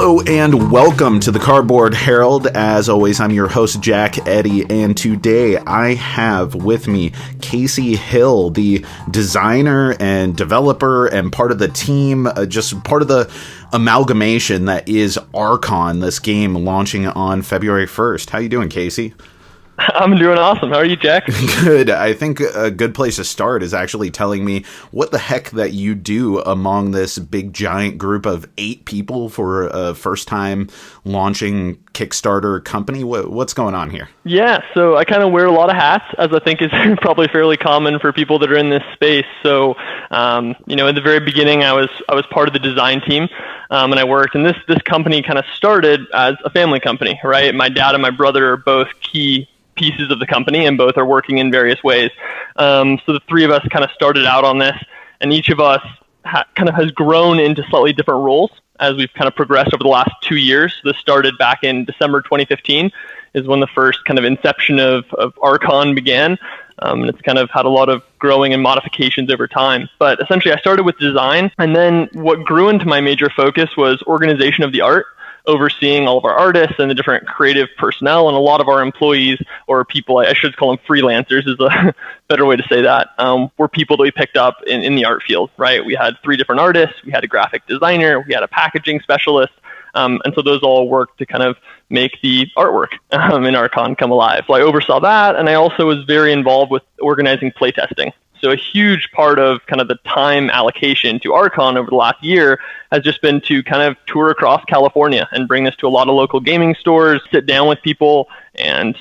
Hello and welcome to the Cardboard Herald. As always, I'm your host, Jack Eddy, and today I have with me Casey Hill, the designer and developer and part of the team, just part of the amalgamation that is Arkon, this game launching on February 1st. How you doing, Casey? I'm doing awesome. How are you, Jack? Good. I think a good place to start is actually telling me what the heck that you do among this big giant group of 8 people for a first time launching Kickstarter company. What's going on here? Yeah, so I kind of wear a lot of hats, as I think is probably fairly common for people that are in this space. So, in the very beginning, I was part of the design team, and I worked. And this company kind of started as a family company, right? My dad and my brother are both key pieces of the company, and both are working in various ways. So the three of us kind of started out on this, and each of us kind of has grown into slightly different roles as we've kind of progressed over the last 2 years. This started back in December 2015 is when the first kind of inception of Arkon began. And it's kind of had a lot of growing and modifications over time. But essentially I started with design, and then what grew into my major focus was organization of the art, overseeing all of our artists and the different creative personnel, and a lot of our employees, or people, I should call them freelancers is a better way to say that, were people that we picked up in the art field, right? We had 3 different artists, we had a graphic designer, we had a packaging specialist, and so those all worked to kind of make the artwork in Arkon come alive. So I oversaw that, and I also was very involved with organizing playtesting. So a huge part of kind of the time allocation to Arkon over the last year has just been to kind of tour across California and bring this to a lot of local gaming stores, sit down with people, and,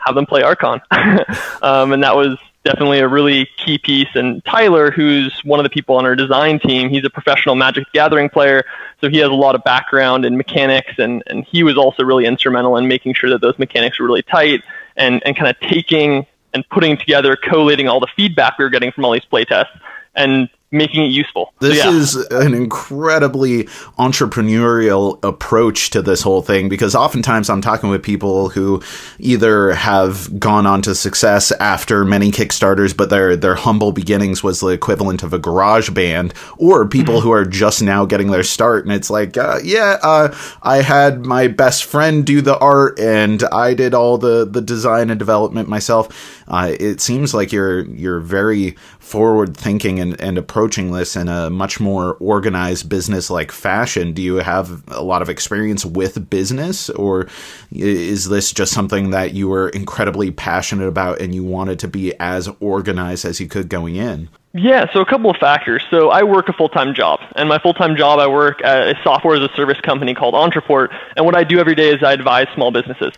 have them play Arkon. And that was definitely a really key piece. And Tyler, who's one of the people on our design team, he's a professional Magic the Gathering player, so he has a lot of background in mechanics, and he was also really instrumental in making sure that those mechanics were really tight and kind of taking and putting together, collating all the feedback we were getting from all these playtests and making it useful. This is an incredibly entrepreneurial approach to this whole thing, because oftentimes I'm talking with people who either have gone on to success after many Kickstarters, but their humble beginnings was the equivalent of a garage band, or people who are just now getting their start. And it's like, I had my best friend do the art and I did all the design and development myself. It seems like you're very forward thinking and approaching this in a much more organized business-like fashion. Do you have a lot of experience with business, or is this just something that you were incredibly passionate about and you wanted to be as organized as you could going in? Yeah, so a couple of factors. So I work a full-time job, and my full-time job, I work at a software as a service company called Entreport, and what I do every day is I advise small businesses.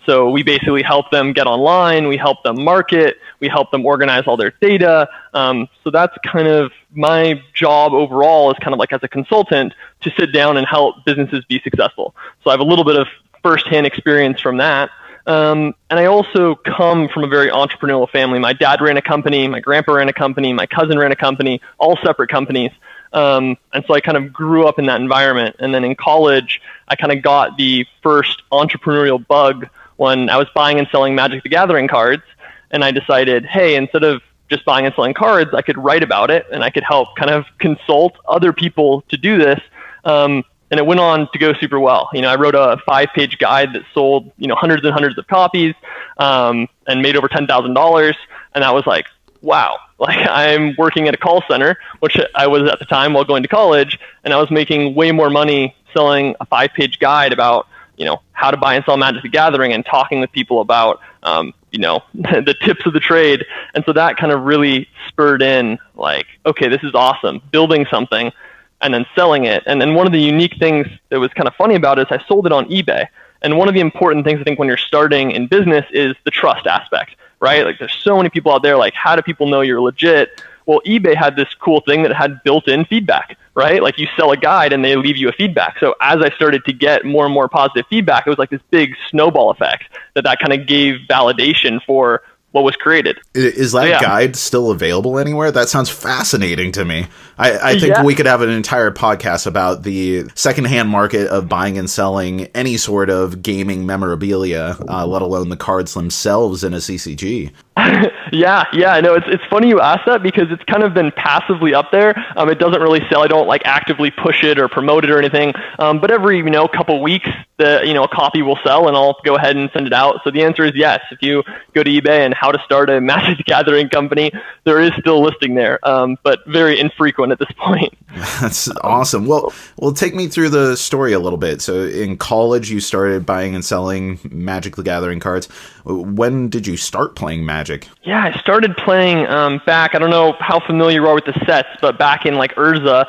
So we basically help them get online, we help them market, we help them organize all their data. So that's kind of my job overall, is kind of like as a consultant to sit down and help businesses be successful. So I have a little bit of firsthand experience from that. And I also come from a very entrepreneurial family. My dad ran a company, my grandpa ran a company, my cousin ran a company, all separate companies. And so I kind of grew up in that environment. And then in college, I kind of got the first entrepreneurial bug when I was buying and selling Magic the Gathering cards, and I decided, hey, instead of just buying and selling cards, I could write about it, and I could help kind of consult other people to do this. And it went on to go super well. I wrote a 5-page guide that sold, hundreds and hundreds of copies, and made over $10,000. And I was like, wow, I'm working at a call center, which I was at the time while going to college, and I was making way more money selling a 5-page guide about, how to buy and sell Magic the Gathering, and talking with people about, the tips of the trade. And so that kind of really spurred in, like, okay, this is awesome, building something and then selling it. And then one of the unique things that was kind of funny about it is I sold it on eBay. And one of the important things I think when you're starting in business is the trust aspect, right? Like, there's so many people out there, like, how do people know you're legit? Well, eBay had this cool thing that had built-in feedback, right? Like, you sell a guide and they leave you a feedback. So as I started to get more and more positive feedback, it was like this big snowball effect that kind of gave validation for what was created. Is that guide still available anywhere? That sounds fascinating to me. I think we could have an entire podcast about the secondhand market of buying and selling any sort of gaming memorabilia, let alone the cards themselves in a CCG. Yeah. No, it's funny you ask that because it's kind of been passively up there. It doesn't really sell. I don't like actively push it or promote it or anything. But every couple weeks, a copy will sell, and I'll go ahead and send it out. So the answer is yes. If you go to eBay and how to start a Magic the Gathering company, there is still a listing there, but very infrequent at this point. That's awesome. Well, take me through the story a little bit. So in college, you started buying and selling Magic the Gathering cards. When did you start playing Magic? Yeah, I started playing back, I don't know how familiar you are with the sets, but back in like Urza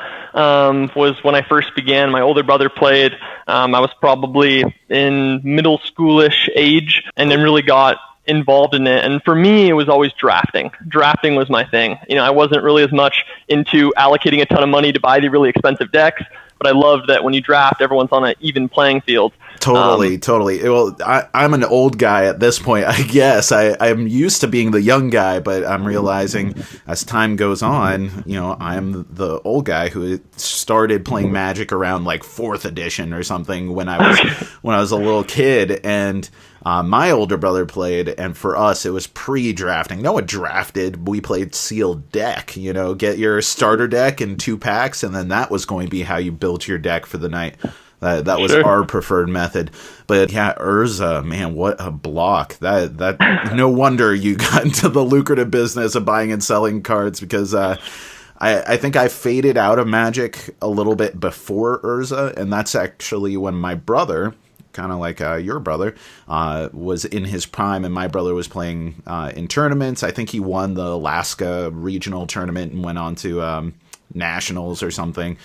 was when I first began. My older brother played. I was probably in middle schoolish age and then really got involved in it. And for me, it was always drafting. Drafting was my thing. I wasn't really as much into allocating a ton of money to buy the really expensive decks, but I loved that when you draft, everyone's on an even playing field. Totally. Well, I'm an old guy at this point, I guess. I'm used to being the young guy, but I'm realizing as time goes on, I'm the old guy who started playing Magic around like 4th edition or something when I was a little kid, and my older brother played, and for us it was pre-drafting. No one drafted. We played sealed deck. Get your starter deck in 2 packs, and then that was going to be how you built your deck for the night. That was our preferred method. But yeah, Urza, man, what a block. That no wonder you got into the lucrative business of buying and selling cards, because I think I faded out of Magic a little bit before Urza, and that's actually when my brother, kind of like your brother, was in his prime, and my brother was playing in tournaments. I think he won the Alaska regional tournament and went on to nationals or something.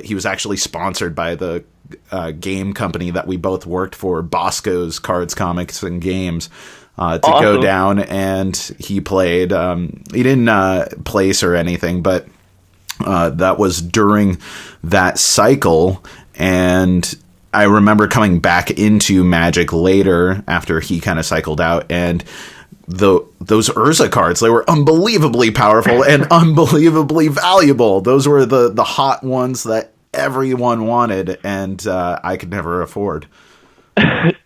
He was actually sponsored by the game company that we both worked for, Bosco's Cards, Comics, and Games, to go down, and he played. He didn't place or anything, but that was during that cycle, and I remember coming back into Magic later after he kind of cycled out, and those Urza cards, they were unbelievably powerful and unbelievably valuable. Those were the hot ones that everyone wanted, and I could never afford.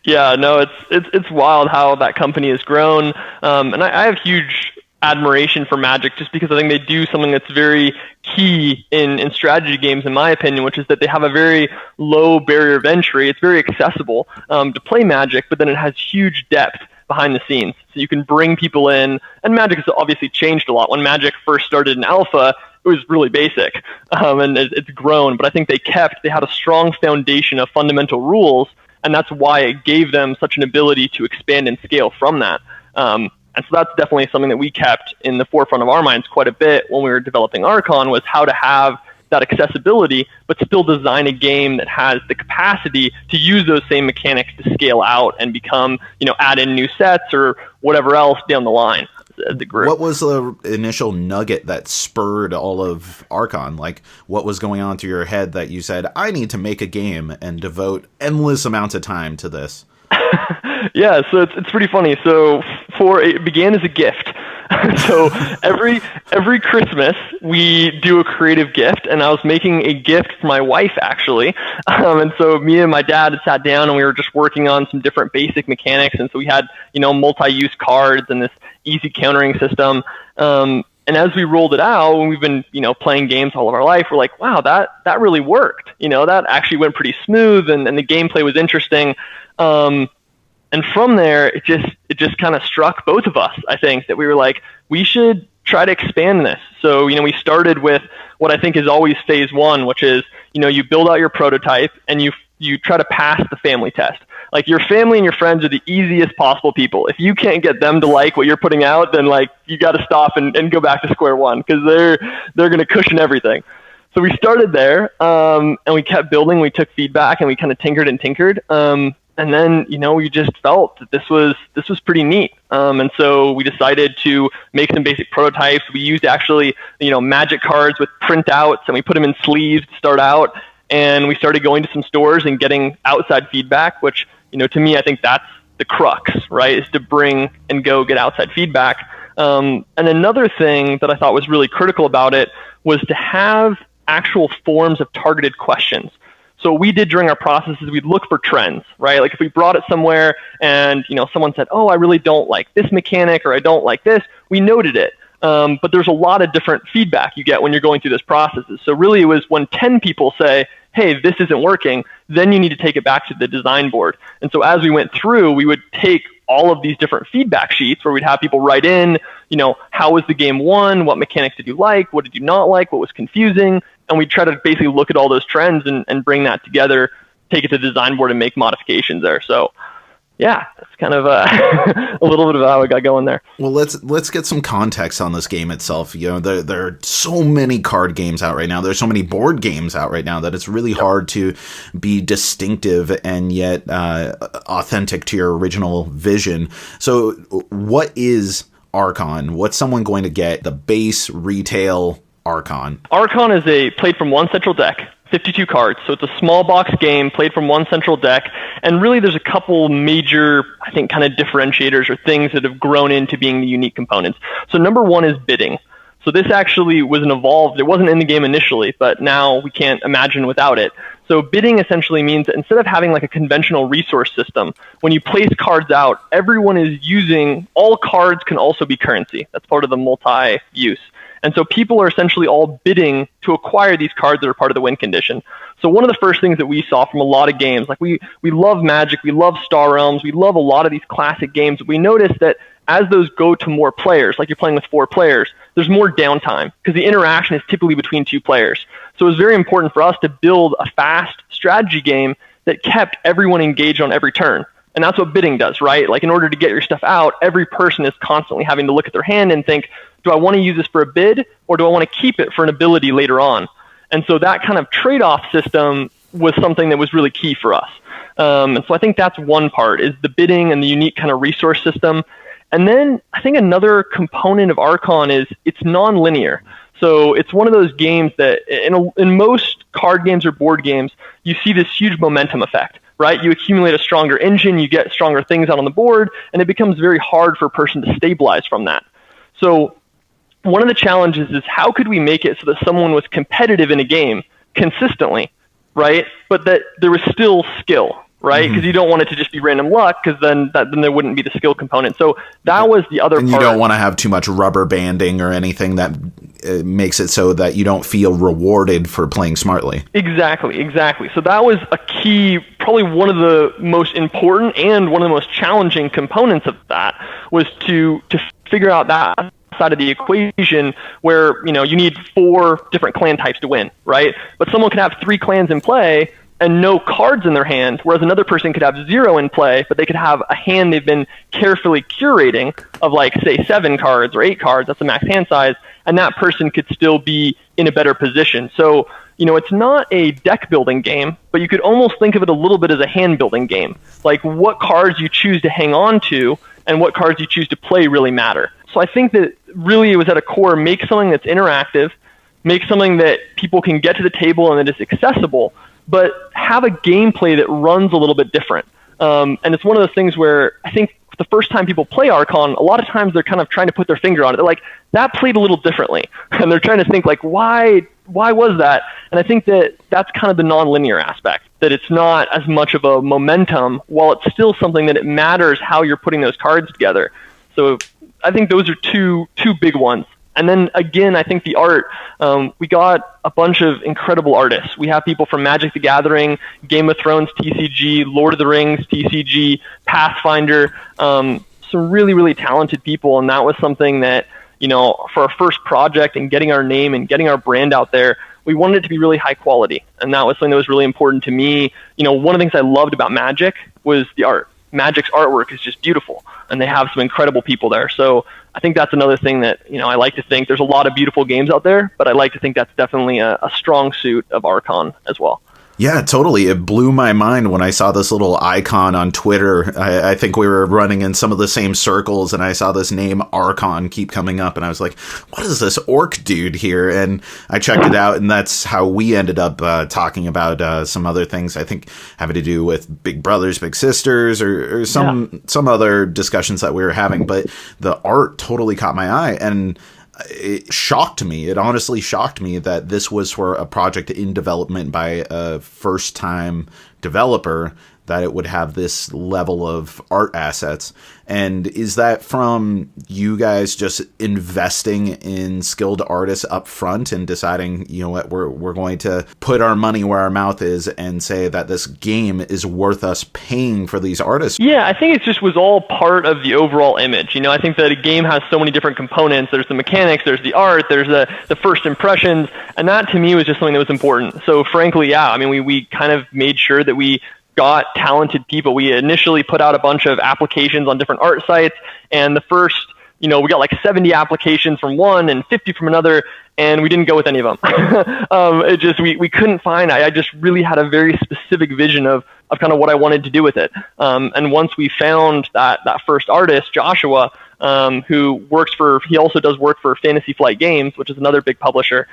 Yeah, no, it's wild how that company has grown, and I have huge admiration for Magic just because I think they do something that's very key in strategy games, in my opinion, which is that they have a very low barrier of entry. It's very accessible to play Magic, but then it has huge depth behind the scenes. So you can bring people in, and Magic has obviously changed a lot. When Magic first started in alpha, it was really basic, and it's grown, but I think they had a strong foundation of fundamental rules, and that's why it gave them such an ability to expand and scale from that. And so that's definitely something that we kept in the forefront of our minds quite a bit when we were developing Arkon, was how to have that accessibility, but still design a game that has the capacity to use those same mechanics to scale out and become, add in new sets or whatever else down the line as the group. What was the initial nugget that spurred all of Arkon? Like, what was going on through your head that you said, I need to make a game and devote endless amounts of time to this? Yeah, so it's pretty funny. So it began as a gift. So every Christmas we do a creative gift, and I was making a gift for my wife, actually. And so me and my dad had sat down and we were just working on some different basic mechanics, and so we had multi-use cards and this easy countering system. And as we rolled it out, when we've been playing games all of our life, we're like, wow, that really worked. That actually went pretty smooth, and the gameplay was interesting. And from there, it just kind of struck both of us, I think, that we were like, we should try to expand this. So, we started with what I think is always phase one, which is, you build out your prototype and you try to pass the family test. Like, your family and your friends are the easiest possible people. If you can't get them to like what you're putting out, then you got to stop and go back to square one, because they're going to cushion everything. So we started there, and we kept building. We took feedback and we kind of tinkered and tinkered. And then, we just felt that this was pretty neat. And so we decided to make some basic prototypes. We used actually, Magic cards with printouts, and we put them in sleeves to start out. And we started going to some stores and getting outside feedback, which, to me, I think that's the crux, right? Is to bring and go get outside feedback. And another thing that I thought was really critical about it was to have actual forms of targeted questions. So what we did during our process is we'd look for trends, right? Like if we brought it somewhere and, someone said, oh, I really don't like this mechanic or I don't like this, we noted it. But there's a lot of different feedback you get when you're going through this process. So really it was when 10 people say, hey, this isn't working, then you need to take it back to the design board. And so as we went through, we would take all of these different feedback sheets where we'd have people write in, how was the game won? What mechanics did you like? What did you not like? What was confusing? And we'd try to basically look at all those trends and bring that together, take it to the design board and make modifications there. So yeah, that's kind of a little bit of how it got going there. Well, let's get some context on this game itself. There are so many card games out right now. There's so many board games out right now that it's really hard to be distinctive and yet authentic to your original vision. So what is Arkon? What's someone going to get? The base retail Arkon. Arkon is played from one central deck. 52 cards. So it's a small box game played from one central deck. And really there's a couple major, I think, kind of differentiators or things that have grown into being the unique components. So number one is bidding. So this actually was it wasn't in the game initially, but now we can't imagine without it. So bidding essentially means that instead of having like a conventional resource system, when you place cards out, everyone is using, all cards can also be currency. That's part of the multi-use. And so people are essentially all bidding to acquire these cards that are part of the win condition. So one of the first things that we saw from a lot of games, like we love Magic, we love Star Realms, we love a lot of these classic games. We noticed that as those go to more players, like you're playing with 4 players, there's more downtime because the interaction is typically between 2 players. So it was very important for us to build a fast strategy game that kept everyone engaged on every turn. And that's what bidding does, right? Like in order to get your stuff out, every person is constantly having to look at their hand and think, do I want to use this for a bid or do I want to keep it for an ability later on? And so that kind of trade-off system was something that was really key for us. And so I think that's one part, is the bidding and the unique kind of resource system. And then I think another component of Arkon is it's non-linear. So it's one of those games that in most card games or board games, you see this huge momentum effect, right? You accumulate a stronger engine, you get stronger things out on the board, and it becomes very hard for a person to stabilize from that. So one of the challenges is how could we make it so that someone was competitive in a game consistently, right? But that there was still skill, right? Because you don't want it to just be random luck, because then there wouldn't be the skill component. So that was the other part. And you don't want to have too much rubber banding or anything that makes it so that you don't feel rewarded for playing smartly. Exactly. So that was a key, probably one of the most important and one of the most challenging components of that was to figure out that side of the equation where, you need 4 different clan types to win, right? But someone could have 3 clans in play and no cards in their hand, whereas another person could have 0 in play, but they could have a hand they've been carefully curating of, like, say, 7 cards or 8 cards, that's the max hand size, and that person could still be in a better position. So, it's not a deck building game, but you could almost think of it a little bit as a hand building game. Like what cards you choose to hang on to and what cards you choose to play really matter. So I think that really it was at a core, make something that's interactive, make something that people can get to the table and that is accessible, but have a gameplay that runs a little bit different. And it's one of those things where I think the first time people play Arkon, a lot of times they're kind of trying to put their finger on it. They're like, that played a little differently. And they're trying to think, like, why was that? And I think that that's kind of the non-linear aspect, that it's not as much of a momentum, while it's still something that it matters how you're putting those cards together. So I think those are two big ones. And then again, I think the art, we got a bunch of incredible artists. We have people from Magic the Gathering, Game of Thrones TCG, Lord of the Rings TCG, Pathfinder, some really, really talented people. And that was something that, for our first project and getting our name and getting our brand out there, we wanted it to be really high quality. And that was something that was really important to me. One of the things I loved about Magic was the art. Magic's artwork is just beautiful, and they have some incredible people there. So I think that's another thing that, I like to think there's a lot of beautiful games out there, but I like to think that's definitely a strong suit of Arkon as well. Yeah, totally. It blew my mind when I saw this little icon on Twitter. I think we were running in some of the same circles, and I saw this name Arkon keep coming up, and I was like, what is this orc dude here? And I checked it out, and that's how we ended up talking about some other things, I think, having to do with Big Brothers, Big Sisters, or some other discussions that we were having. But the art totally caught my eye, and it shocked me. It honestly shocked me that this was for a project in development by a first-time developer, that it would have this level of art assets. And is that from you guys just investing in skilled artists up front and deciding, you know what, we're going to put our money where our mouth is and say that this game is worth us paying for these artists? Yeah, I think it just was all part of the overall image. I think that a game has so many different components. There's the mechanics, there's the art, there's the first impressions, and that to me was just something that was important. So frankly, yeah, we kind of made sure that we got talented people. We initially put out a bunch of applications on different art sites, and the first, we got like 70 applications from one and 50 from another, and we didn't go with any of them. We couldn't find, I just really had a very specific vision of kind of what I wanted to do with it. And once we found that first artist, Joshua, who he also does work for Fantasy Flight Games, which is another big publisher,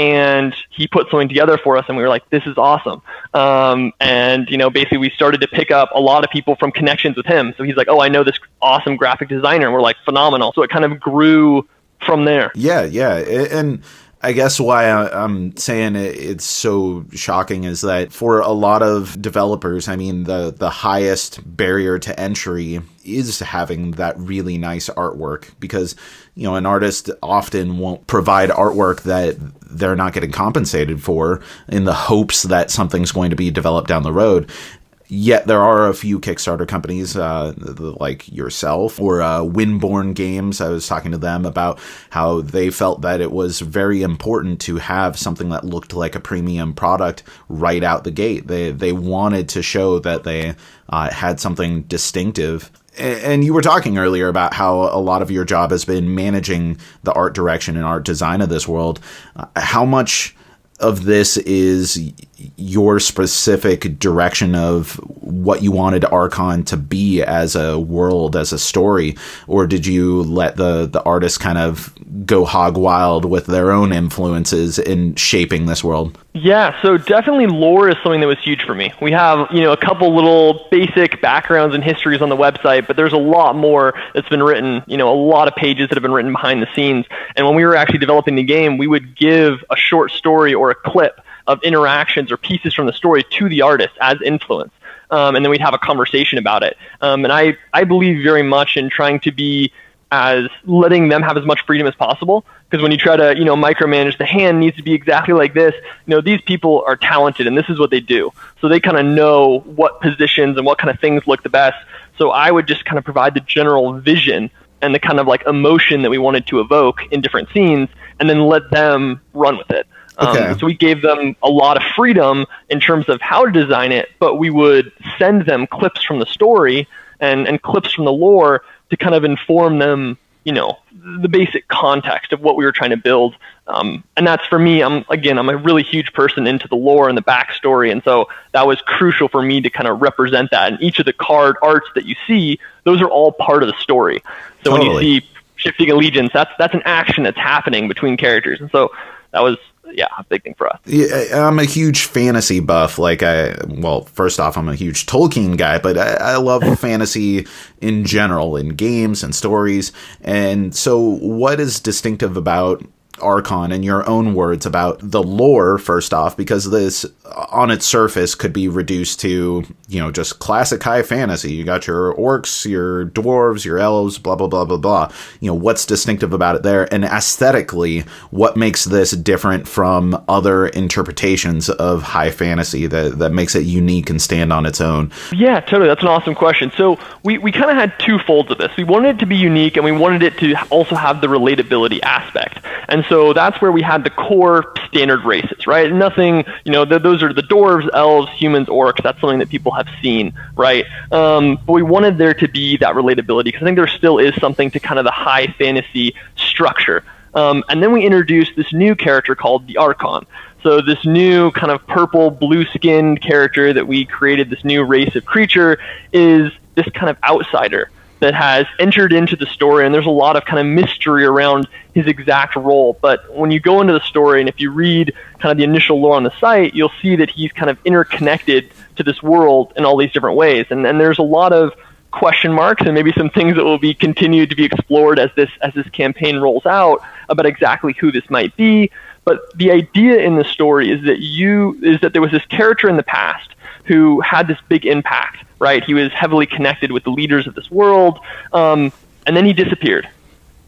and he put something together for us, and we were like, this is awesome. And basically we started to pick up a lot of people from connections with him. So he's like, oh, I know this awesome graphic designer, and we're like, phenomenal. So it kind of grew from there. Yeah. And I guess why I'm saying it's so shocking is that for a lot of developers, the highest barrier to entry is having that really nice artwork, because, an artist often won't provide artwork that they're not getting compensated for in the hopes that something's going to be developed down the road. Yet there are a few Kickstarter companies like yourself or Windborne Games. I was talking to them about how they felt that it was very important to have something that looked like a premium product right out the gate. They wanted to show that they had something distinctive. And you were talking earlier about how a lot of your job has been managing the art direction and art design of this world. How much of this is your specific direction of what you wanted Arkon to be as a world, as a story, or did you let the artists kind of go hog wild with their own influences in shaping this world? Yeah, so definitely lore is something that was huge for me. We have, a couple little basic backgrounds and histories on the website, but there's a lot more that's been written, a lot of pages that have been written behind the scenes. And when we were actually developing the game, we would give a short story or a clip of interactions or pieces from the story to the artist as influence. And then we'd have a conversation about it. And I believe very much in trying to be letting them have as much freedom as possible. Because when you try to, micromanage, the hand needs to be exactly like this. These people are talented and this is what they do. So they kind of know what positions and what kind of things look the best. So I would just kind of provide the general vision and the kind of like emotion that we wanted to evoke in different scenes, and then let them run with it. So we gave them a lot of freedom in terms of how to design it, but we would send them clips from the story and clips from the lore to kind of inform them, the basic context of what we were trying to build. And that's, for me, I'm a really huge person into the lore and the backstory. And so that was crucial for me to kind of represent that. And each of the card arts that you see, those are all part of the story. So When you see Shifting Allegiance, that's an action that's happening between characters. And so that was, a big thing for us. Yeah, I'm a huge fantasy buff. First off, I'm a huge Tolkien guy, but I love fantasy in general, in games and stories. And so what is distinctive about Arkon, in your own words, about the lore, first off, because this on its surface could be reduced to, just classic high fantasy. You got your orcs, your dwarves, your elves, blah, blah, blah, blah, blah. What's distinctive about it there? And aesthetically, what makes this different from other interpretations of high fantasy that makes it unique and stand on its own? Yeah, totally. That's an awesome question. So we kind of had two folds of this. We wanted it to be unique, and we wanted it to also have the relatability aspect. And so that's where we had the core standard races, right? Nothing, those are the dwarves, elves, humans, orcs. That's something that people have seen, right? But we wanted there to be that relatability, because I think there still is something to kind of the high fantasy structure. And then we introduced this new character called the Arkon. So this new kind of purple, blue-skinned character that we created, this new race of creature, is this kind of outsider that has entered into the story, and there's a lot of kind of mystery around his exact role. But when you go into the story, and if you read kind of the initial lore on the site, you'll see that he's kind of interconnected to this world in all these different ways. And there's a lot of question marks and maybe some things that will be continued to be explored as this campaign rolls out about exactly who this might be. But the idea in the story is that there was this character in the past who had this big impact, right? He was heavily connected with the leaders of this world, and then he disappeared.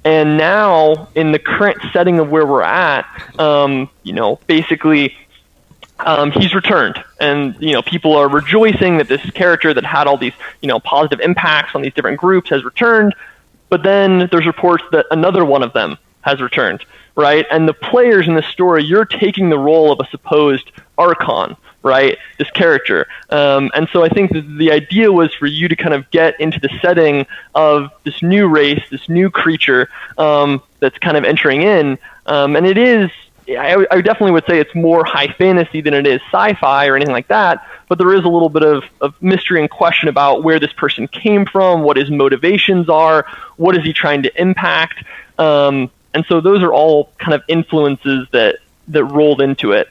And now, in the current setting of where we're at, basically, he's returned, and people are rejoicing that this character that had all these positive impacts on these different groups has returned. But then there's reports that another one of them has returned, right? And the players in this story, you're taking the role of a supposed Arkon, right? This character. And so I think that the idea was for you to kind of get into the setting of this new race, this new creature that's kind of entering in. And it is, I definitely would say it's more high fantasy than it is sci-fi or anything like that. But there is a little bit of mystery and question about where this person came from, what his motivations are, what is he trying to impact. And so those are all kind of influences that rolled into it.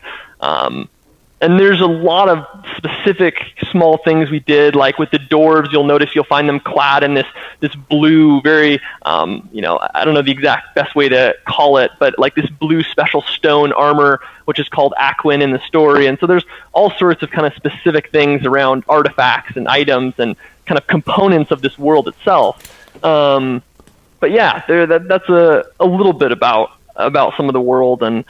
And there's a lot of specific small things we did, like with the dwarves. You'll find them clad in this blue, very, I don't know the exact best way to call it, but like this blue special stone armor, which is called Aquin in the story. And so there's all sorts of kind of specific things around artifacts and items and kind of components of this world itself. But yeah, that's a little bit about some of the world and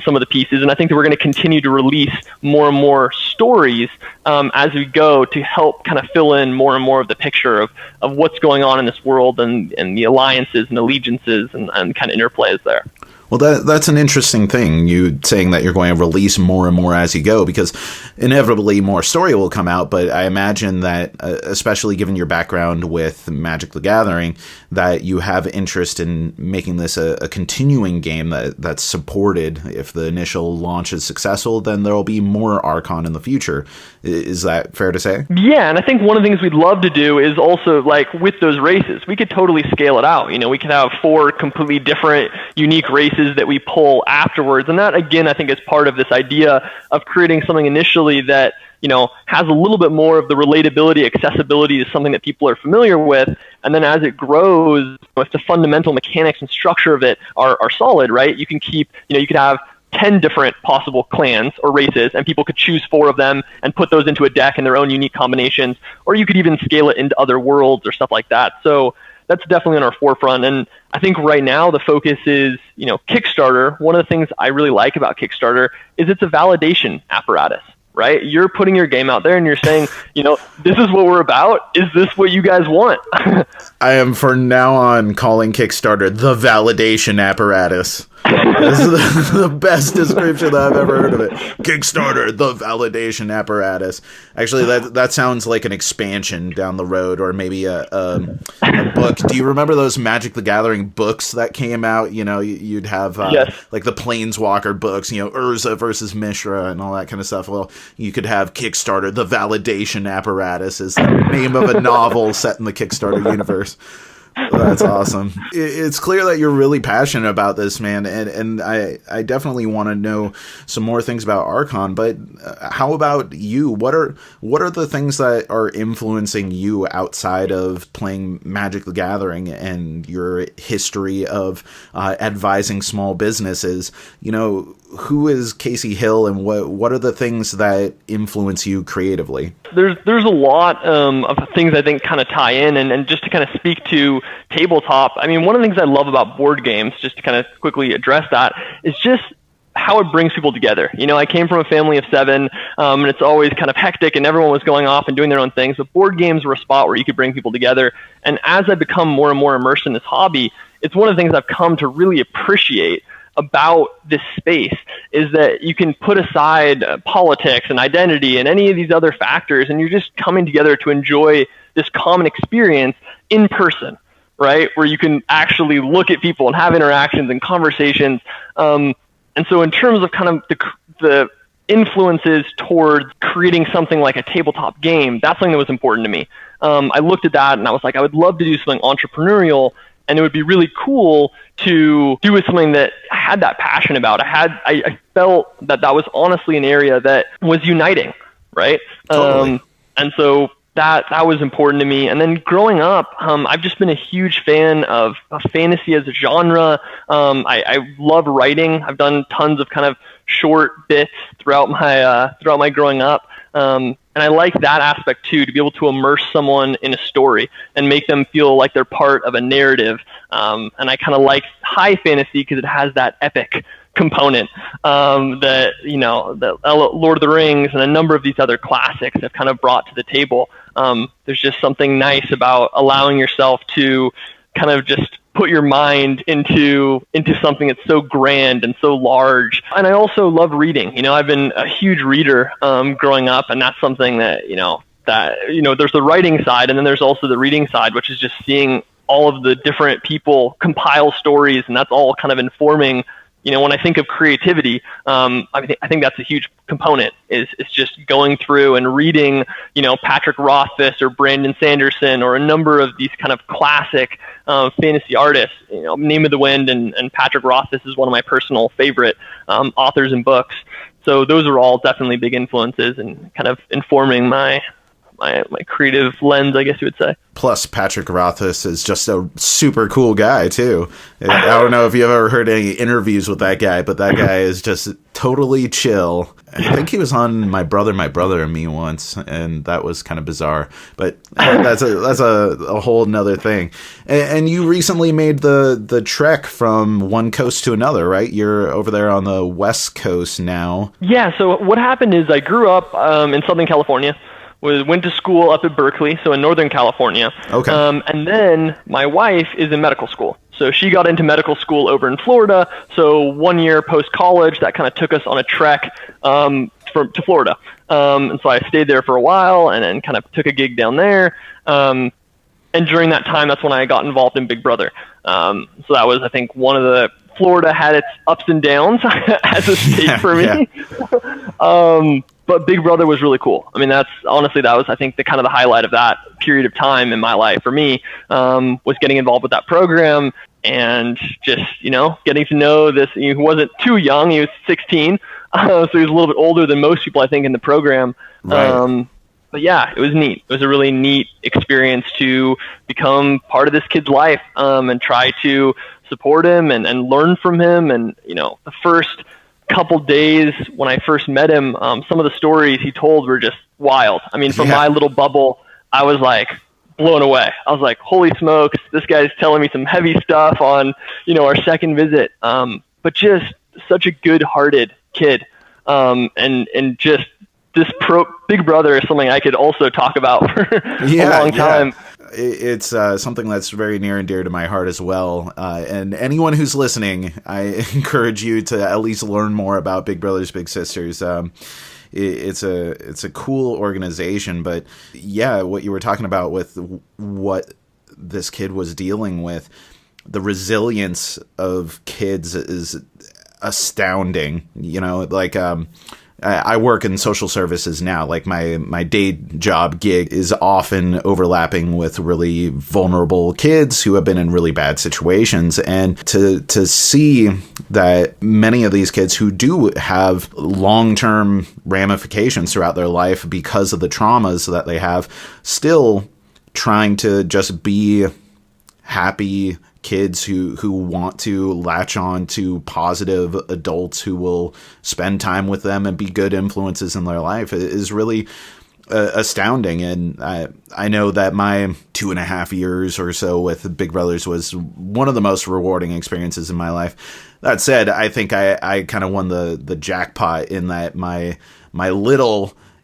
some of the pieces. And I think that we're going to continue to release more and more stories as we go to help kind of fill in more and more of the picture of what's going on in this world and the alliances and allegiances and kind of interplays there. Well, that's an interesting thing, you saying that you're going to release more and more as you go, because inevitably more story will come out, but I imagine that, especially given your background with Magic the Gathering, that you have interest in making this a continuing game that's supported. If the initial launch is successful, then there will be more Arkon in the future. Is that fair to say? Yeah, and I think one of the things we'd love to do is also, like, with those races, we could totally scale it out. We could have 4 completely different, unique races that we pull afterwards. And that, again, I think is part of this idea of creating something initially that, has a little bit more of the relatability, accessibility to something that people are familiar with. And then as it grows, if the fundamental mechanics and structure of it are solid, right? You can keep, you could have 10 different possible clans or races, and people could choose 4 of them and put those into a deck in their own unique combinations, or you could even scale it into other worlds or stuff like that. So that's definitely on our forefront. And I think right now the focus is, Kickstarter. One of the things I really like about Kickstarter is it's a validation apparatus, right? You're putting your game out there and you're saying, this is what we're about. Is this what you guys want? I am from now on calling Kickstarter the validation apparatus. This is the best description that I've ever heard of it. Kickstarter, the validation apparatus. Actually, that sounds like an expansion down the road, or maybe a book. Do you remember those Magic the Gathering books that came out? You'd have yes. like the Planeswalker books, Urza versus Mishra and all that kind of stuff. Well, you could have Kickstarter, the validation apparatus is the name of a novel set in the Kickstarter universe. That's awesome. It's clear that you're really passionate about this, man, and I definitely want to know some more things about Arkon. But how about you? What are the things that are influencing you outside of playing Magic the Gathering and your history of advising small businesses? Who is Casey Hill, and what are the things that influence you creatively? There's a lot of things I think kind of tie in, and just to kind of speak to tabletop, I mean, one of the things I love about board games, just to kind of quickly address that, is just how it brings people together. I came from a family of 7, and it's always kind of hectic, and everyone was going off and doing their own things, but board games were a spot where you could bring people together. And as I become more and more immersed in this hobby, it's one of the things I've come to really appreciate about this space, is that you can put aside politics and identity and any of these other factors, and you're just coming together to enjoy this common experience in person, right? Where you can actually look at people and have interactions and conversations. And so in terms of kind of the influences towards creating something like a tabletop game, that's something that was important to me. I looked at that and I was like, I would love to do something entrepreneurial, and it would be really cool to do with something that I had that passion about. I felt that was honestly an area that was uniting, right? Totally. And so that was important to me. And then growing up, I've just been a huge fan of fantasy as a genre. I love writing. I've done tons of kind of short bits throughout my growing up. And I like that aspect too, to be able to immerse someone in a story and make them feel like they're part of a narrative. And I kind of like high fantasy because it has that epic component that, that Lord of the Rings and a number of these other classics have kind of brought to the table. There's just something nice about allowing yourself to kind of just put your mind into something that's so grand and so large. And I also love reading. I've been a huge reader growing up, and that's something that, there's the writing side, and then there's also the reading side, which is just seeing all of the different people compile stories, and that's all kind of informing. When I think of creativity, I think that's a huge component is just going through and reading, Patrick Rothfuss or Brandon Sanderson or a number of these kind of classic fantasy artists. Name of the Wind and Patrick Rothfuss is one of my personal favorite authors and books. So those are all definitely big influences and kind of informing my creative lens, I guess you would say. Plus, Patrick Rothfuss is just a super cool guy, too. I don't know if you've ever heard any interviews with that guy, but that guy is just totally chill. I think he was on My Brother and Me once, and that was kind of bizarre. But that's a whole nother thing. And you recently made the trek from one coast to another, right? You're over there on the West Coast now. Yeah, so what happened is I grew up in Southern California. Went to school up at Berkeley, so in Northern California. Okay. And then my wife is in medical school. So she got into medical school over in Florida. So 1 year post-college, that kind of took us on a trek to Florida. And so I stayed there for a while and then kind of took a gig down there. And during that time, that's when I got involved in Big Brother. So that was, I think, Florida had its ups and downs as a state for me. Yeah. But Big Brother was really cool. I mean, that was, I think, the kind of the highlight of that period of time in my life for me, was getting involved with that program and just, getting to know this. He wasn't too young. He was 16. So he was a little bit older than most people, I think, in the program. Right. But yeah, it was neat. It was a really neat experience to become part of this kid's life, and try to support him and learn from him. And, the first couple days when I first met him, some of the stories he told were just wild. I mean, from my little bubble, I was like blown away. I was like, holy smokes, this guy's telling me some heavy stuff on, our second visit. But just such a good-hearted kid. And just this Big Brother is something I could also talk about for a long time. Yeah. It's something that's very near and dear to my heart as well. And anyone who's listening, I encourage you to at least learn more about Big Brothers Big Sisters. It's a cool organization, but yeah, what you were talking about with what this kid was dealing with, the resilience of kids is astounding. I work in social services now. Like my day job gig is often overlapping with really vulnerable kids who have been in really bad situations. And to see that many of these kids who do have long-term ramifications throughout their life because of the traumas that they have, still trying to just be happy kids who want to latch on to positive adults who will spend time with them and be good influences in their life is really astounding. And I know that my 2.5 years or so with Big Brothers was one of the most rewarding experiences in my life. That said, I think I kind of won the jackpot in that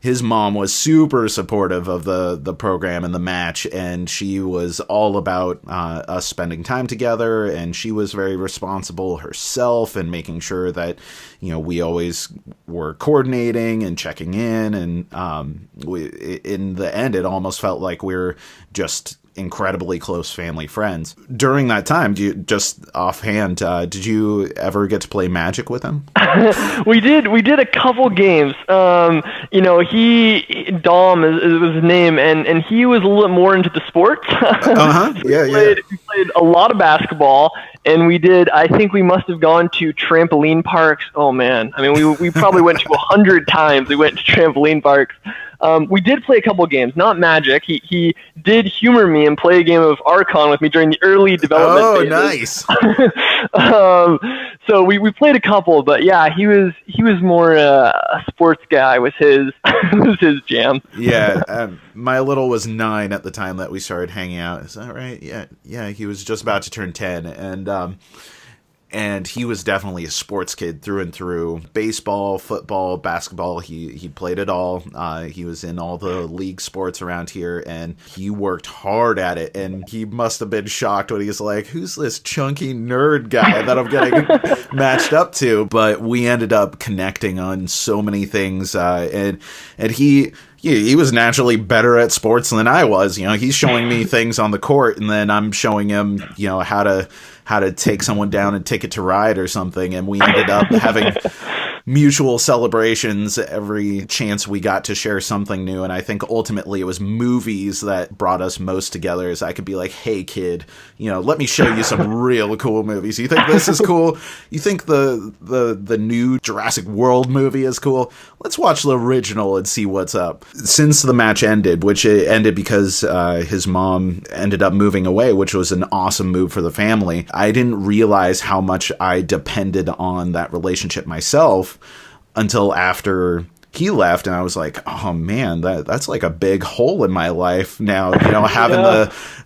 his mom was super supportive of the program and the match, and she was all about us spending time together, and she was very responsible herself and making sure that, we always were coordinating and checking in, and in the end, it almost felt like we were just incredibly close family friends. During that time, just offhand, did you ever get to play Magic with him? We did a couple games. Dom was his name, and he was a little bit more into the sports. We played a lot of basketball, and I think we must have gone to trampoline parks. Oh man, I mean, we probably went to 100 times. We went to trampoline parks. We did play a couple games, not Magic. He did humor me and play a game of Arkon with me during the early development phases. Nice. So we played a couple, but yeah, he was more a sports guy was his was his jam. Yeah, my little was 9 at the time that we started hanging out. Is that right? Yeah, he was just about to turn 10, and he was definitely a sports kid through and through. Baseball, football, basketball, he played it all. He was in all the league sports around here, and he worked hard at it. And he must have been shocked when he was like, who's this chunky nerd guy that I'm getting matched up to? But we ended up connecting on so many things, and he was naturally better at sports than I was. He's showing me things on the court, and then I'm showing him, how to take someone down and Ticket to Ride or something. And we ended up having mutual celebrations every chance we got to share something new. And I think ultimately it was movies that brought us most together, as I could be like, hey kid, let me show you some real cool movies. You think this is cool? You think the new Jurassic World movie is cool? Let's watch the original and see what's up. Since the match ended, which it ended because his mom ended up moving away, which was an awesome move for the family, I didn't realize how much I depended on that relationship myself until after he left, and I was like, oh man, that's like a big hole in my life now, having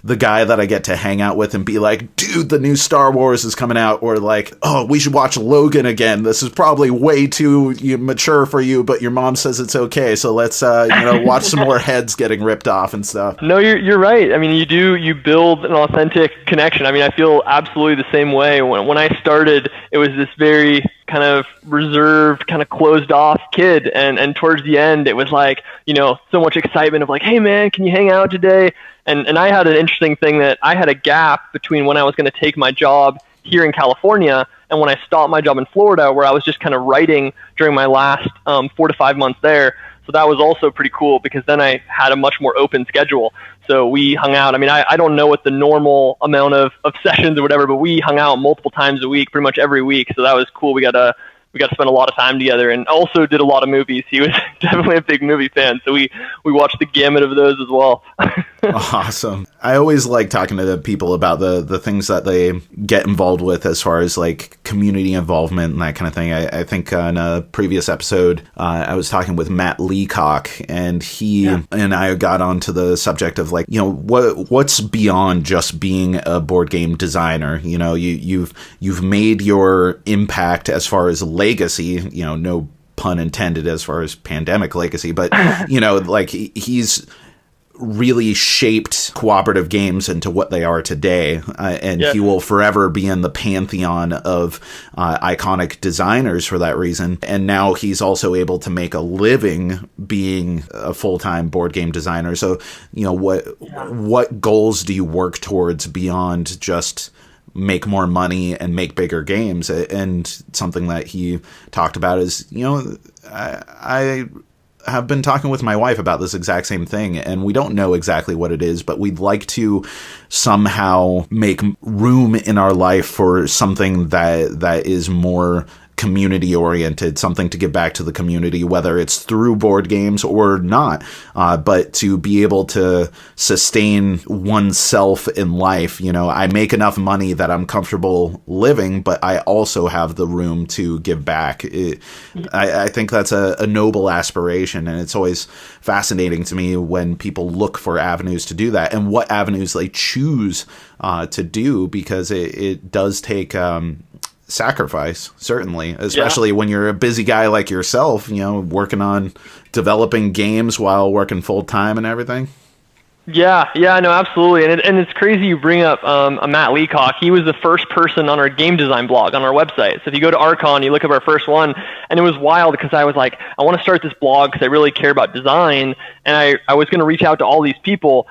the guy that I get to hang out with and be like, dude, the new Star Wars is coming out, or like, oh, we should watch Logan again. This is probably way too mature for you, but your mom says it's okay, so let's watch some more heads getting ripped off and stuff. No, you're right. I mean, you build an authentic connection. I mean, I feel absolutely the same way. When I started, it was this very kind of reserved, kind of closed off kid, and towards the end it was like, so much excitement of like, hey man, can you hang out today? And I had an interesting thing that I had a gap between when I was going to take my job here in California and when I stopped my job in Florida, where I was just kind of writing during my last 4 to 5 months there. So that was also pretty cool, because then I had a much more open schedule. So we hung out. I mean, I don't know what the normal amount of sessions or whatever, but we hung out multiple times a week, pretty much every week. So that was cool. We got to spend a lot of time together, and also did a lot of movies. He was definitely a big movie fan, so we watched the gamut of those as well. Awesome. I always like talking to the people about the things that they get involved with as far as like community involvement and that kind of thing. I think on a previous episode, I was talking with Matt Leacock, and he and I got onto the subject of like, what's beyond just being a board game designer. You've made your impact as far as legacy, no pun intended as far as pandemic legacy, but like he's really shaped cooperative games into what they are today, and he will forever be in the pantheon of iconic designers for that reason. And now he's also able to make a living being a full-time board game designer. So what goals do you work towards beyond just make more money and make bigger games? And something that he talked about is, I have been talking with my wife about this exact same thing, and we don't know exactly what it is, but we'd like to somehow make room in our life for something that is more community oriented, something to give back to the community, whether it's through board games or not, but to be able to sustain oneself in life. I make enough money that I'm comfortable living, but I also have the room to give back. I think that's a noble aspiration, and it's always fascinating to me when people look for avenues to do that and what avenues they choose to do, because it does take sacrifice, certainly, especially when you're a busy guy like yourself, working on developing games while working full time and everything. Yeah, no, absolutely. And it's crazy you bring up a Matt Leacock. He was the first person on our game design blog on our website. So if you go to Arkon, you look up our first one, and it was wild because I was like, I want to start this blog because I really care about design, and I was going to reach out to all these people.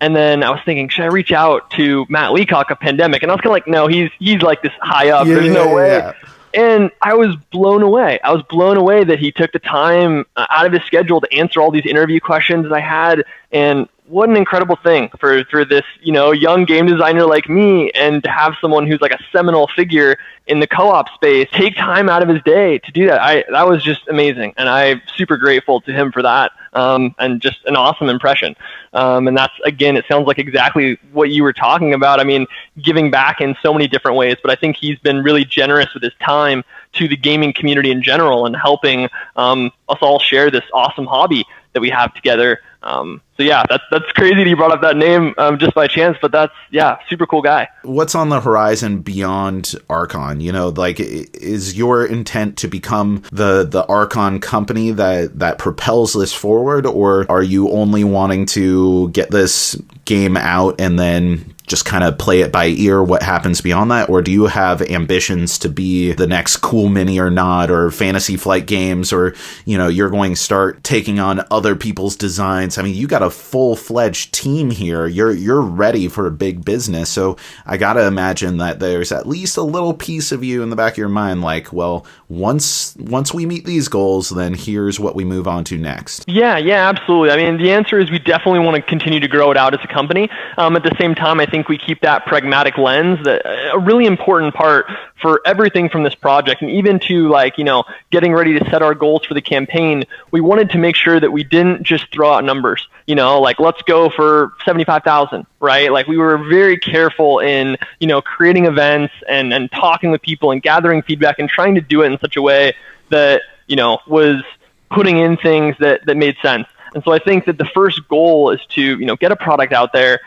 And then I was thinking, should I reach out to Matt Leacock of Pandemic? And I was kind of like, no, he's like this high up. There's no way. Yeah. And I was blown away. I was blown away that he took the time out of his schedule to answer all these interview questions that I had. And what an incredible thing for this, young game designer like me, and to have someone who's like a seminal figure in the co-op space take time out of his day to do that. That was just amazing. And I'm super grateful to him for that. and just an awesome impression. And that's, again, it sounds like exactly what you were talking about. I mean, giving back in so many different ways, but I think he's been really generous with his time to the gaming community in general and helping us all share this awesome hobby that we have together. So yeah, that's crazy that you brought up that name just by chance, but that's, yeah, super cool guy. What's on the horizon beyond Arkon? You know, like, is your intent to become the Arkon company that propels this forward, or are you only wanting to get this game out and then just kind of play it by ear what happens beyond that? Or do you have ambitions to be the next Cool Mini or Not or Fantasy Flight Games, or, you know, you're going to start taking on other people's designs? I mean, you got a full-fledged team here. You're ready for a big business. So I got to imagine that there's at least a little piece of you in the back of your mind, like, well, once we meet these goals, then here's what we move on to next. Yeah, absolutely. I mean, the answer is we definitely want to continue to grow it out as a company. At the same time, I think we keep that pragmatic lens, that a really important part for everything from this project, and even to, like, you know, getting ready to set our goals for the campaign. We wanted to make sure that we didn't just throw out numbers, you know, like, let's go for 75,000, right? Like, we were very careful in, you know, creating events and talking with people and gathering feedback and trying to do it in such a way that, you know, was putting in things that made sense. And so I think that the first goal is to, you know, get a product out there,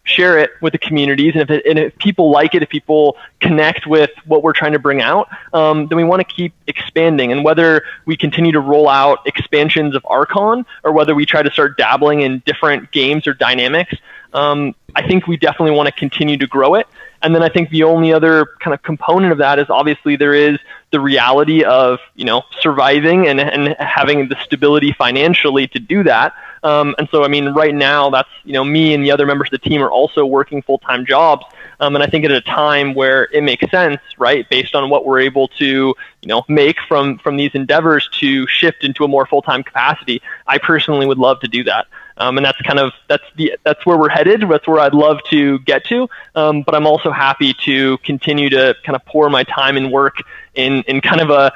share it with the communities, and if people like it, if people connect with what we're trying to bring out, then we want to keep expanding. And whether we continue to roll out expansions of Arkon, or whether we try to start dabbling in different games or dynamics, I think we definitely want to continue to grow it. And then I think the only other kind of component of that is, obviously, there is the reality of, you know, surviving and having the stability financially to do that. And so, I mean, right now, that's, you know, me and the other members of the team are also working full-time jobs. And I think at a time where it makes sense, right, based on what we're able to, you know, make from these endeavors, to shift into a more full-time capacity, I personally would love to do that. And that's kind of, that's where we're headed. That's where I'd love to get to. But I'm also happy to continue to kind of pour my time and work in kind of a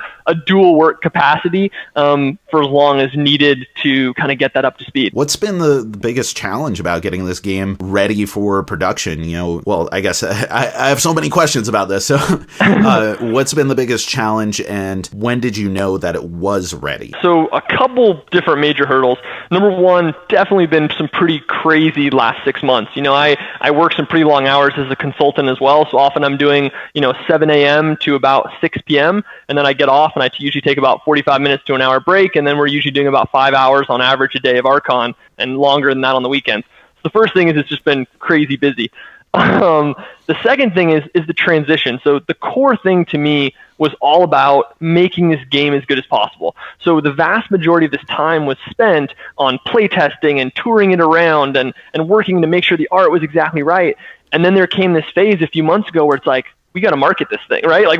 dual work capacity for as long as needed to kind of get that up to speed. What's been the biggest challenge about getting this game ready for production? You know, well, I guess I have so many questions about this. So what's been the biggest challenge, and when did you know that it was ready? So a couple different major hurdles. Number one, definitely been some pretty crazy last 6 months. You know, I work some pretty long hours as a consultant as well. So often I'm doing, you know, 7 a.m. to about 6 p.m. and then I get off and I usually take about 45 minutes to an hour break, and then we're usually doing about 5 hours on average a day of Arkon, and longer than that on the weekends. So the first thing is, it's just been crazy busy. The second thing is the transition. So the core thing to me was all about making this game as good as possible. So the vast majority of this time was spent on playtesting and touring it around and working to make sure the art was exactly right. And then there came this phase a few months ago where it's like, we got to market this thing, right? Like,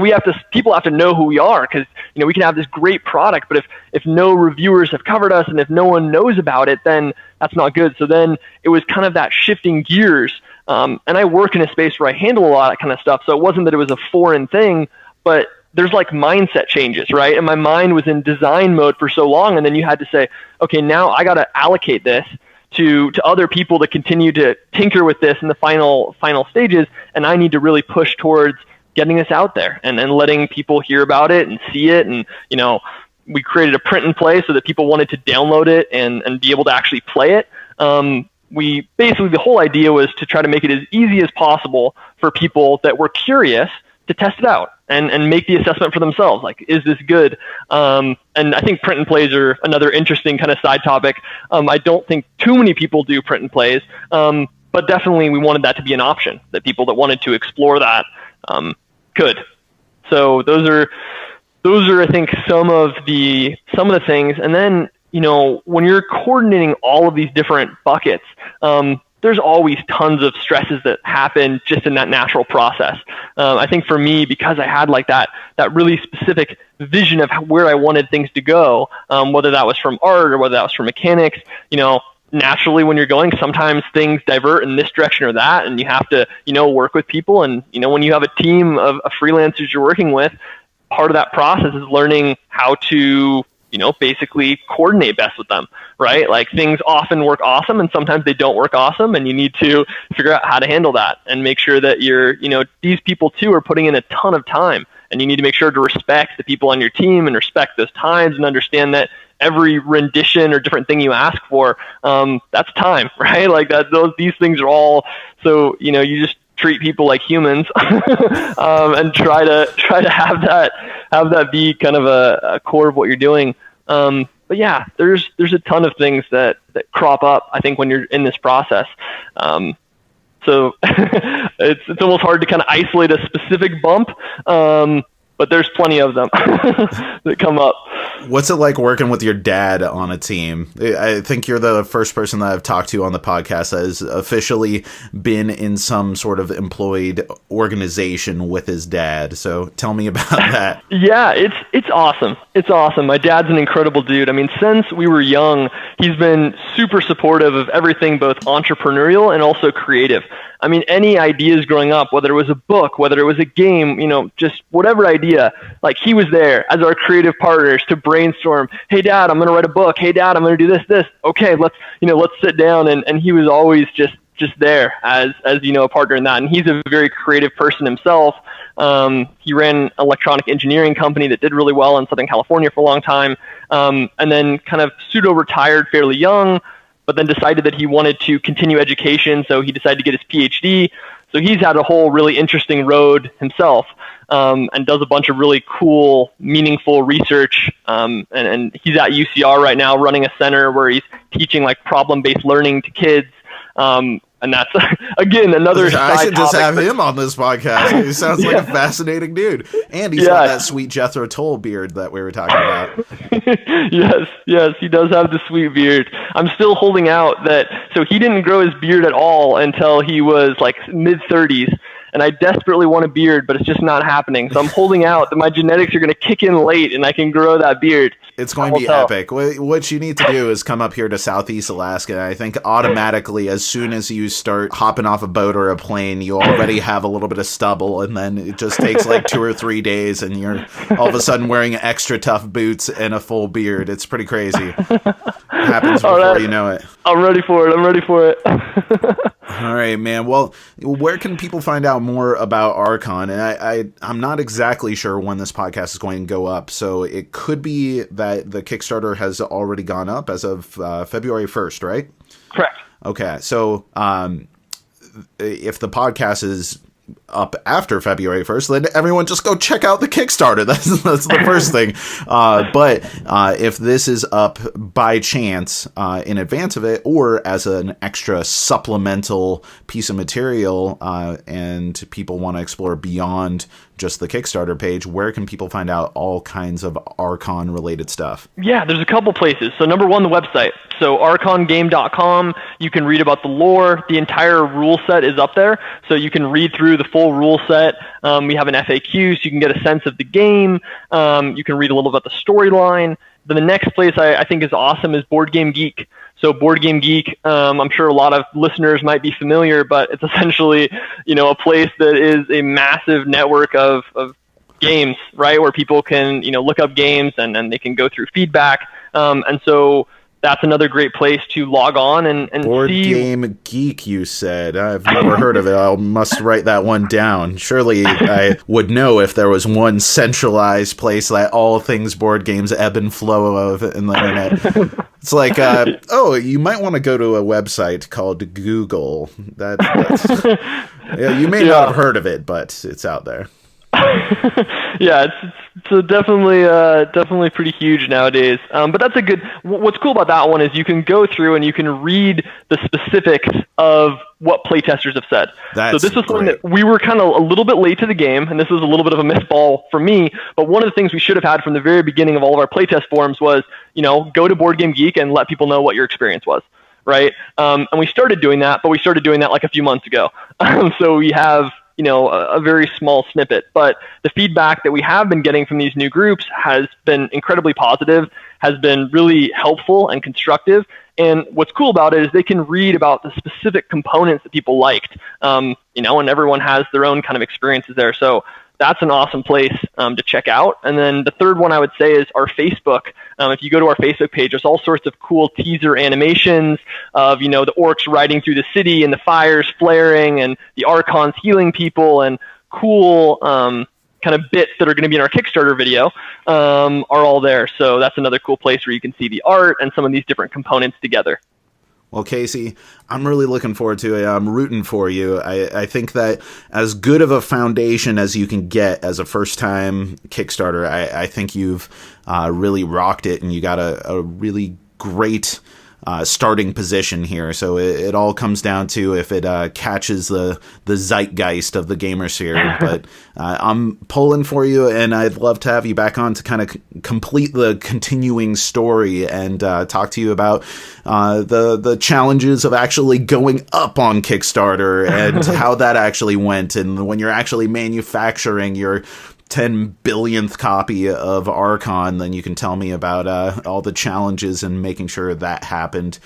people have to know who we are, because, you know, we can have this great product, but if no reviewers have covered us and if no one knows about it, then that's not good. So then it was kind of that shifting gears. And I work in a space where I handle a lot of that kind of stuff. So it wasn't that it was a foreign thing, but there's like mindset changes, right? And my mind was in design mode for so long. And then you had to say, okay, now I got to allocate this to other people to continue to tinker with this in the final stages. And I need to really push towards getting this out there and letting people hear about it and see it. And, you know, we created a print and play so that people wanted to download it and be able to actually play it. The whole idea was to try to make it as easy as possible for people that were curious to test it out and make the assessment for themselves. Like, is this good? And I think print and plays are another interesting kind of side topic. I don't think too many people do print and plays, but definitely we wanted that to be an option, that people that wanted to explore that could. So those are I think some of the things. And then, you know, when you're coordinating all of these different buckets, there's always tons of stresses that happen just in that natural process. I think for me, because I had like that really specific vision of where I wanted things to go, whether that was from art or whether that was from mechanics, you know, naturally when you're going, sometimes things divert in this direction or that, and you have to, you know, work with people. And, you know, when you have a team of freelancers you're working with, part of that process is learning how to basically coordinate best with them, right? Like things often work awesome and sometimes they don't work awesome, and you need to figure out how to handle that and make sure that these people too are putting in a ton of time, and you need to make sure to respect the people on your team and respect those times and understand that every rendition or different thing you ask for, that's time, right? Like these things are all, so, you just treat people like humans, and try to have that be kind of a core of what you're doing. But yeah, there's a ton of things that crop up, I think, when you're in this process. So it's almost hard to kind of isolate a specific bump, but there's plenty of them that come up. What's it like working with your dad on a team? I think you're the first person that I've talked to on the podcast that has officially been in some sort of employed organization with his dad. So tell me about that. Yeah, it's awesome. It's awesome. My dad's an incredible dude. I mean, since we were young, he's been super supportive of everything, both entrepreneurial and also creative. I mean, any ideas growing up, whether it was a book, whether it was a game, just whatever idea, like he was there as our creative partners to brainstorm. Hey, Dad, I'm going to write a book. Hey, Dad, I'm going to do this. Okay, let's sit down. And he was always just there as a partner in that. And he's a very creative person himself. He ran an electronic engineering company that did really well in Southern California for a long time. And then kind of pseudo-retired fairly young, but then decided that he wanted to continue education, so he decided to get his PhD. So he's had a whole really interesting road himself, and does a bunch of really cool, meaningful research. And he's at UCR right now running a center where he's teaching like problem-based learning to kids. And that's, again, another side I should just topic. have him on this podcast. He sounds like a fascinating dude. And he's got that sweet Jethro Tull beard that we were talking about. Yes, he does have the sweet beard. I'm still holding out that, so he didn't grow his beard at all until he was like mid-30s. And I desperately want a beard, but it's just not happening. So I'm holding out that my genetics are going to kick in late and I can grow that beard. It's going to be epic. What you need to do is come up here to Southeast Alaska. And I think automatically, as soon as you start hopping off a boat or a plane, you already have a little bit of stubble. And then it just takes like 2 or 3 days and you're all of a sudden wearing extra tough boots and a full beard. It's pretty crazy. It happens before you know it. I'm ready for it. All right, man. Well, where can people find out more about Arkon? And I'm not exactly sure when this podcast is going to go up, so it could be that the Kickstarter has already gone up as of February 1st, right? Correct. Okay, so if the podcast is up after February 1st, then everyone just go check out the Kickstarter. That's the first thing. But if this is up by chance in advance of it, or as an extra supplemental piece of material, and people want to explore beyond just the Kickstarter page, where can people find out all kinds of Arkon related stuff? Yeah, there's a couple places. So number one, the website. So arkongame.com, you can read about the lore. The entire rule set is up there, so you can read through the full rule set. We have an FAQ, so you can get a sense of the game. You can read a little about the storyline. Then the next place I think is awesome is Board Game Geek. So Board Game Geek, I'm sure a lot of listeners might be familiar, but it's essentially, a place that is a massive network of games, right? Where people can, look up games and they can go through feedback. And so that's another great place to log on and Board see. Game Geek, you said. I've never heard of it. I must write that one down. Surely I would know if there was one centralized place that all things board games ebb and flow of in the internet. It's like, you might want to go to a website called Google. You may not have heard of it, but it's out there. Yeah, it's definitely pretty huge nowadays. But that's a good. What's cool about that one is you can go through and you can read the specifics of what playtesters have said. So this is something that we were kind of a little bit late to the game, and this is a little bit of a missed ball for me. But one of the things we should have had from the very beginning of all of our playtest forums was, go to Board Game Geek and let people know what your experience was. Right? And we started doing that, but we started doing that like a few months ago. So we have a very small snippet, but the feedback that we have been getting from these new groups has been incredibly positive, has been really helpful and constructive. And what's cool about it is they can read about the specific components that people liked, and everyone has their own kind of experiences there. So that's an awesome place to check out. And then the third one I would say is our Facebook. If you go to our Facebook page, there's all sorts of cool teaser animations of, the orcs riding through the city and the fires flaring and the Arkons healing people, and cool kind of bits that are going to be in our Kickstarter video are all there. So that's another cool place where you can see the art and some of these different components together. Well, Casey, I'm really looking forward to it. I'm rooting for you. I think that as good of a foundation as you can get as a first-time Kickstarter, I think you've really rocked it, and you got a really great starting position here. So it all comes down to if it catches the zeitgeist of the gamersphere. But I'm pulling for you, and I'd love to have you back on to kind of complete the continuing story and talk to you about the challenges of actually going up on Kickstarter and how that actually went, and when you're actually manufacturing your 10 billionth copy of Arkon, then you can tell me about all the challenges and making sure that happened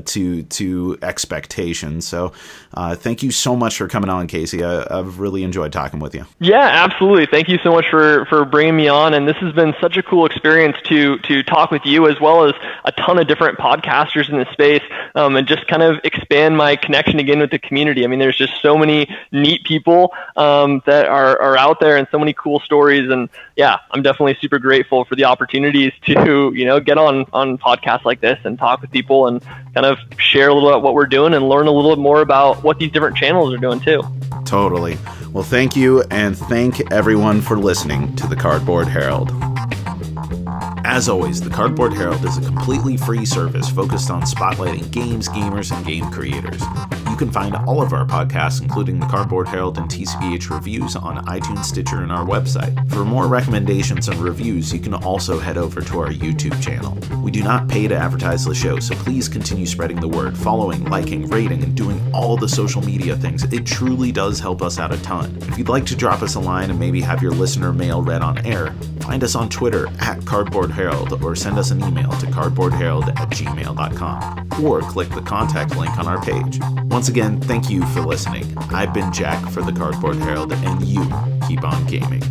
to expectations. So thank you so much for coming on, Casey. I've really enjoyed talking with you. Yeah, absolutely. Thank you so much for bringing me on. And this has been such a cool experience to talk with you, as well as a ton of different podcasters in the space, and just kind of expand my connection again with the community. I mean, there's just so many neat people that are out there, and so many cool stories. And yeah, I'm definitely super grateful for the opportunities to, get on podcasts like this and talk with people and kind of share a little about what we're doing and learn a little bit more about what these different channels are doing too. Totally. Well, thank you, and thank everyone for listening to the Cardboard Herald. As always, the Cardboard Herald is a completely free service focused on spotlighting games, gamers, and game creators. You can find all of our podcasts, including the Cardboard Herald and TCbH reviews, on iTunes, Stitcher, and our website. For more recommendations and reviews, you can also head over to our YouTube channel. We do not pay to advertise the show, so please continue spreading the word, following, liking, rating, and doing all the social media things. It truly does help us out a ton. If you'd like to drop us a line and maybe have your listener mail read on air, find us on Twitter @Cardboard Herald, or send us an email to cardboardherald@gmail.com, or click the contact link on our page. Once again, thank you for listening. I've been Jack for the Cardboard Herald, and you keep on gaming.